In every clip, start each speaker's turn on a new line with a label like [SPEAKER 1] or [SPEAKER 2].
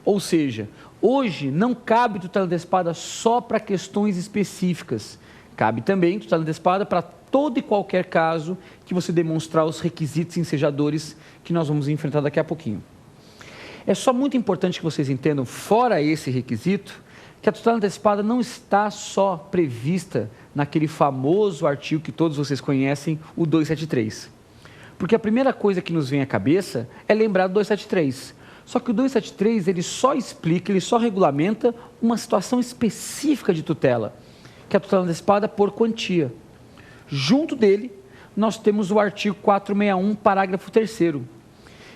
[SPEAKER 1] Ou seja, hoje não cabe tutela antecipada só para questões específicas. Cabe também tutela antecipada para todo e qualquer caso que você demonstrar os requisitos ensejadores que nós vamos enfrentar daqui a pouquinho. É só muito importante que vocês entendam, fora esse requisito, que a tutela antecipada não está só prevista naquele famoso artigo que todos vocês conhecem, o 273. Porque a primeira coisa que nos vem à cabeça é lembrar do 273. Só que o 273, ele só explica, ele só regulamenta uma situação específica de tutela, que é a tutela antecipada por quantia. Junto dele, nós temos o artigo 461, parágrafo 3º.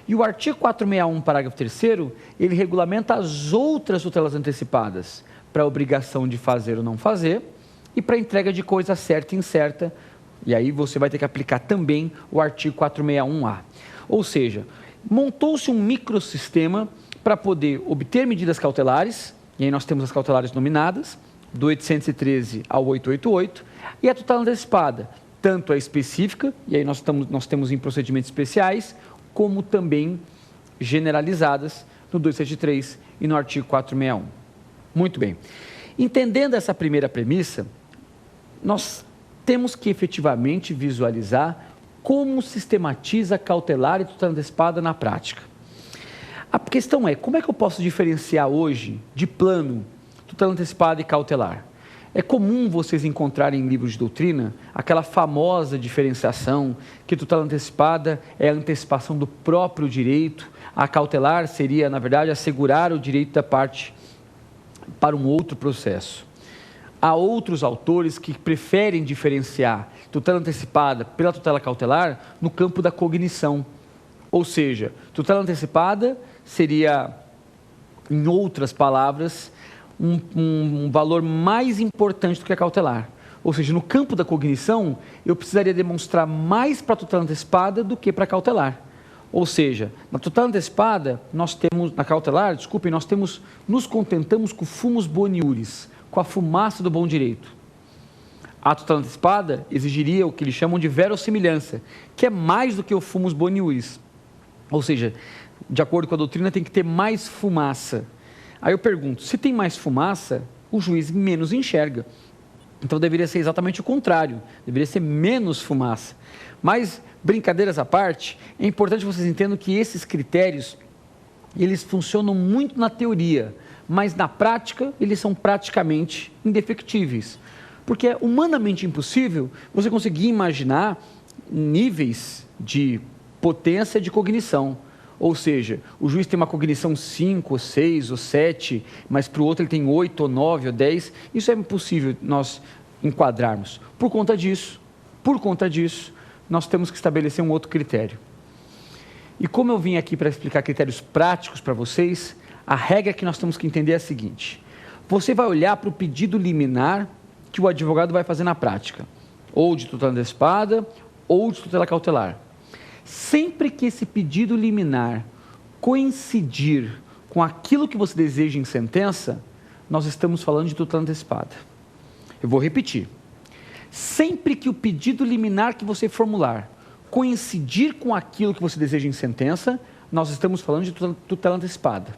[SPEAKER 1] E o artigo 461, parágrafo 3º, ele regulamenta as outras tutelas antecipadas, para a obrigação de fazer ou não fazer, e para a entrega de coisa certa e incerta, e aí você vai ter que aplicar também o artigo 461A. Ou seja, montou-se um microsistema para poder obter medidas cautelares, e aí nós temos as cautelares nominadas, do 813 ao 888, e a tutela antecipada, tanto a específica, e aí nós temos em procedimentos especiais, como também generalizadas no 273 e no artigo 461. Muito bem. Entendendo essa primeira premissa, nós temos que efetivamente visualizar como sistematiza cautelar e tutela antecipada na prática. A questão é, como é que eu posso diferenciar hoje, de plano, tutela antecipada e cautelar? É comum vocês encontrarem em livros de doutrina aquela famosa diferenciação que tutela antecipada é a antecipação do próprio direito, a cautelar seria, na verdade, assegurar o direito da parte para um outro processo. Há outros autores que preferem diferenciar tutela antecipada pela tutela cautelar no campo da cognição. Ou seja, tutela antecipada seria, em outras palavras, um valor mais importante do que a cautelar. Ou seja, no campo da cognição, eu precisaria demonstrar mais para a tutela antecipada do que para a cautelar. Ou seja, na tutela antecipada, na cautelar, desculpem, nos contentamos com o fumus boniuris, com a fumaça do bom direito. A tutela antecipada exigiria o que eles chamam de verossimilhança, que é mais do que o fumus boniuris. Ou seja, de acordo com a doutrina, tem que ter mais fumaça. Aí eu pergunto, se tem mais fumaça, o juiz menos enxerga. Então deveria ser exatamente o contrário, deveria ser menos fumaça. Mas, brincadeiras à parte, é importante que vocês entendam que esses critérios, eles funcionam muito na teoria, mas na prática, eles são praticamente indefectíveis. Porque é humanamente impossível você conseguir imaginar níveis de potência de cognição. Ou seja, o juiz tem uma cognição 5, ou 6, ou 7, mas para o outro ele tem 8, ou 9, ou 10. Isso é impossível nós enquadrarmos. Por conta disso, nós temos que estabelecer um outro critério. E como eu vim aqui para explicar critérios práticos para vocês, a regra que nós temos que entender é a seguinte: você vai olhar para o pedido liminar que o advogado vai fazer na prática, ou de tutela antecipada, ou de tutela cautelar. Sempre que esse pedido liminar coincidir com aquilo que você deseja em sentença, nós estamos falando de tutela antecipada. Eu vou repetir. Sempre que o pedido liminar que você formular coincidir com aquilo que você deseja em sentença, nós estamos falando de tutela antecipada.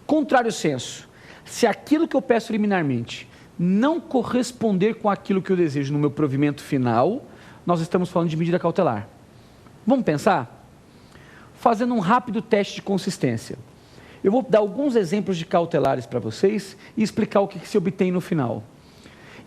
[SPEAKER 1] Contrário senso, se aquilo que eu peço liminarmente não corresponder com aquilo que eu desejo no meu provimento final, nós estamos falando de medida cautelar. Vamos pensar? Fazendo um rápido teste de consistência. Eu vou dar alguns exemplos de cautelares para vocês e explicar o que se obtém no final.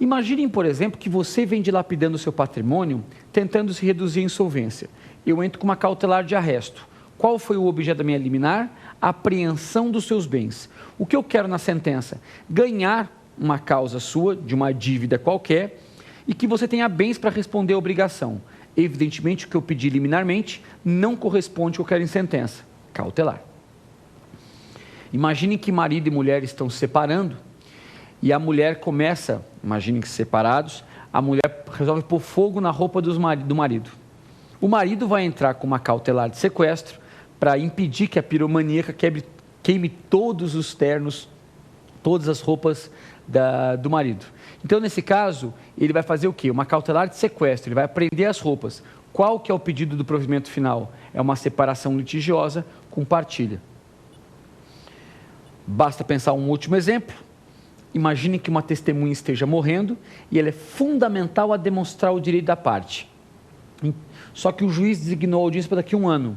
[SPEAKER 1] Imaginem, por exemplo, que você vem dilapidando o seu patrimônio, tentando se reduzir à insolvência. Eu entro com uma cautelar de arresto. Qual foi o objeto da minha liminar? A apreensão dos seus bens. O que eu quero na sentença? Ganhar uma causa sua, de uma dívida qualquer, e que você tenha bens para responder à obrigação. Evidentemente, o que eu pedi liminarmente não corresponde ao que eu quero em sentença. Cautelar. Imaginem que marido e mulher estão se separando, e a mulher começa, imaginem que separados, a mulher resolve pôr fogo na roupa do marido. O marido vai entrar com uma cautelar de sequestro para impedir que a piromaníaca queime todos os ternos, todas as roupas do marido. Então, nesse caso, ele vai fazer o quê? Uma cautelar de sequestro, ele vai apreender as roupas. Qual que é o pedido do provimento final? É uma separação litigiosa com partilha. Basta pensar um último exemplo. Imagine que uma testemunha esteja morrendo e ela é fundamental a demonstrar o direito da parte. Só que o juiz designou a audiência para daqui a 1 ano.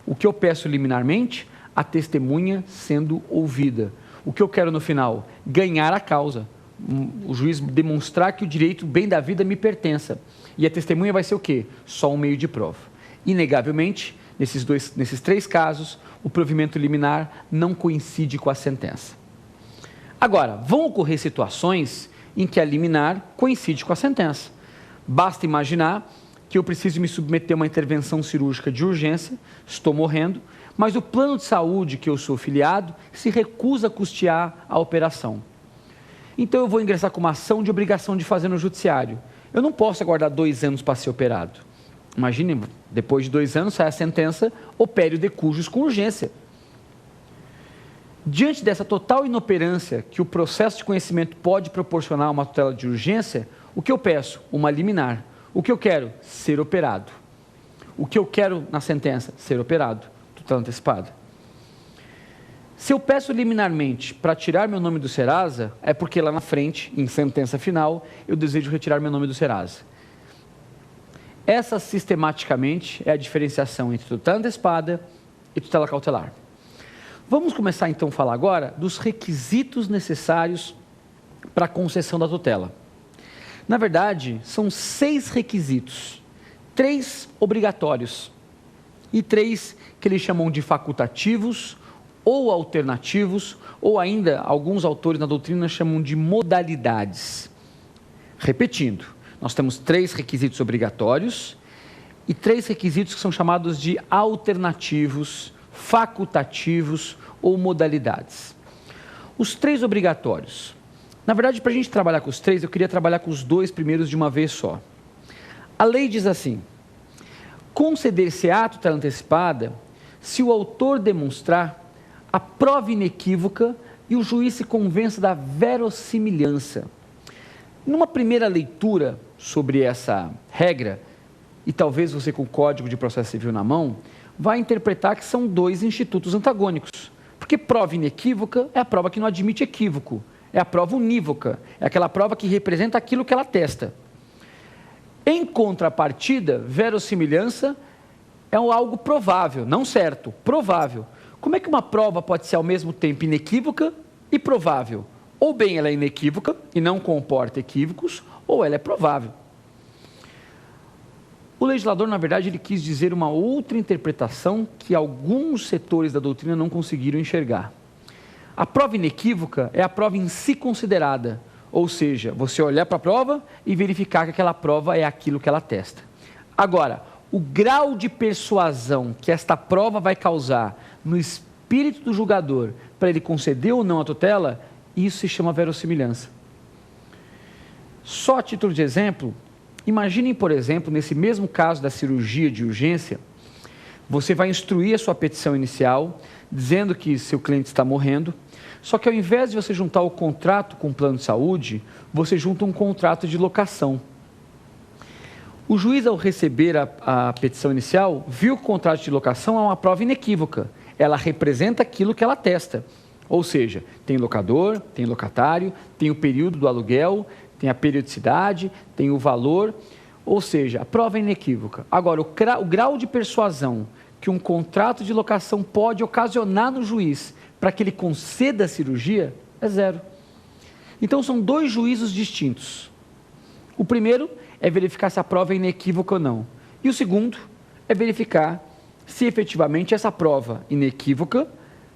[SPEAKER 1] O que eu peço liminarmente? A testemunha sendo ouvida. O que eu quero no final? Ganhar a causa. O juiz demonstrar que o direito, o bem da vida me pertença. E a testemunha vai ser o quê? Só um meio de prova. Inegavelmente, nesses 3 casos, o provimento liminar não coincide com a sentença. Agora, vão ocorrer situações em que a liminar coincide com a sentença. Basta imaginar que eu preciso me submeter a uma intervenção cirúrgica de urgência, estou morrendo, mas o plano de saúde que eu sou filiado se recusa a custear a operação. Então eu vou ingressar com uma ação de obrigação de fazer no judiciário. Eu não posso aguardar 2 anos para ser operado. Imagine, depois de 2 anos sai a sentença, opere o decujus com urgência. Diante dessa total inoperância que o processo de conhecimento pode proporcionar a uma tutela de urgência, o que eu peço? Uma liminar. O que eu quero? Ser operado. O que eu quero na sentença? Ser operado. Tutela antecipada. Se eu peço liminarmente para tirar meu nome do Serasa, é porque lá na frente, em sentença final, eu desejo retirar meu nome do Serasa. Essa, sistematicamente, é a diferenciação entre tutela antecipada e tutela cautelar. Vamos começar, então, a falar agora dos requisitos necessários para a concessão da tutela. Na verdade, são 6 requisitos, 3 obrigatórios e 3 que eles chamam de facultativos ou alternativos, ou ainda, alguns autores na doutrina chamam de modalidades. Repetindo, nós temos 3 requisitos obrigatórios e 3 requisitos que são chamados de alternativos, facultativos ou modalidades. Os 3 obrigatórios. Na verdade, para a gente trabalhar com os 3, eu queria trabalhar com os 2 primeiros de uma vez só. A lei diz assim: conceder-se-á a tutela antecipada se o autor demonstrar a prova inequívoca e o juiz se convença da verossimilhança. Numa primeira leitura sobre essa regra, e talvez você com o Código de Processo Civil na mão, vai interpretar que são 2 institutos antagônicos. Porque prova inequívoca é a prova que não admite equívoco, é a prova unívoca, é aquela prova que representa aquilo que ela atesta. Em contrapartida, verossimilhança é algo provável, não certo, provável. Como é que uma prova pode ser ao mesmo tempo inequívoca e provável? Ou bem ela é inequívoca e não comporta equívocos, ou ela é provável. O legislador, na verdade, ele quis dizer uma outra interpretação que alguns setores da doutrina não conseguiram enxergar. A prova inequívoca é a prova em si considerada, ou seja, você olhar para a prova e verificar que aquela prova é aquilo que ela atesta. Agora, o grau de persuasão que esta prova vai causar no espírito do julgador para ele conceder ou não a tutela, isso se chama verossimilhança. Só a título de exemplo, imaginem, por exemplo, nesse mesmo caso da cirurgia de urgência, você vai instruir a sua petição inicial, dizendo que seu cliente está morrendo, só que ao invés de você juntar o contrato com o plano de saúde, você junta um contrato de locação. O juiz, ao receber a petição inicial, viu que o contrato de locação é uma prova inequívoca. Ela representa aquilo que ela atesta. Ou seja, tem locador, tem locatário, tem o período do aluguel, tem a periodicidade, tem o valor. Ou seja, a prova é inequívoca. Agora, o grau de persuasão que um contrato de locação pode ocasionar no juiz para que ele conceda a cirurgia é 0. Então, são 2 juízos distintos. O primeiro é verificar se a prova é inequívoca ou não. E o segundo é verificar se efetivamente essa prova inequívoca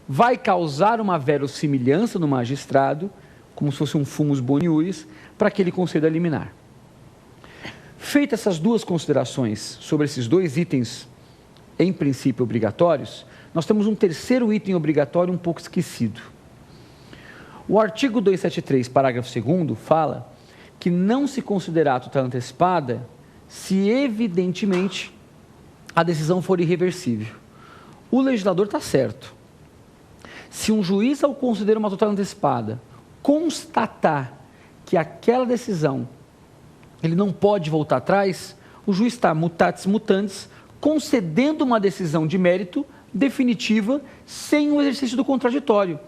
[SPEAKER 1] vai causar uma verossimilhança no magistrado, como se fosse um fumus boniuris, para que ele conceda a liminar. Feitas essas 2 considerações sobre esses 2 itens, em princípio obrigatórios, nós temos um terceiro item obrigatório um pouco esquecido. O artigo 273, parágrafo 2º, fala que não se considerará a tutela antecipada se, evidentemente, a decisão for irreversível. O legislador está certo. Se um juiz, ao conceder uma tutela antecipada, constatar que aquela decisão ele não pode voltar atrás, o juiz está mutatis mutandis, concedendo uma decisão de mérito definitiva sem o exercício do contraditório.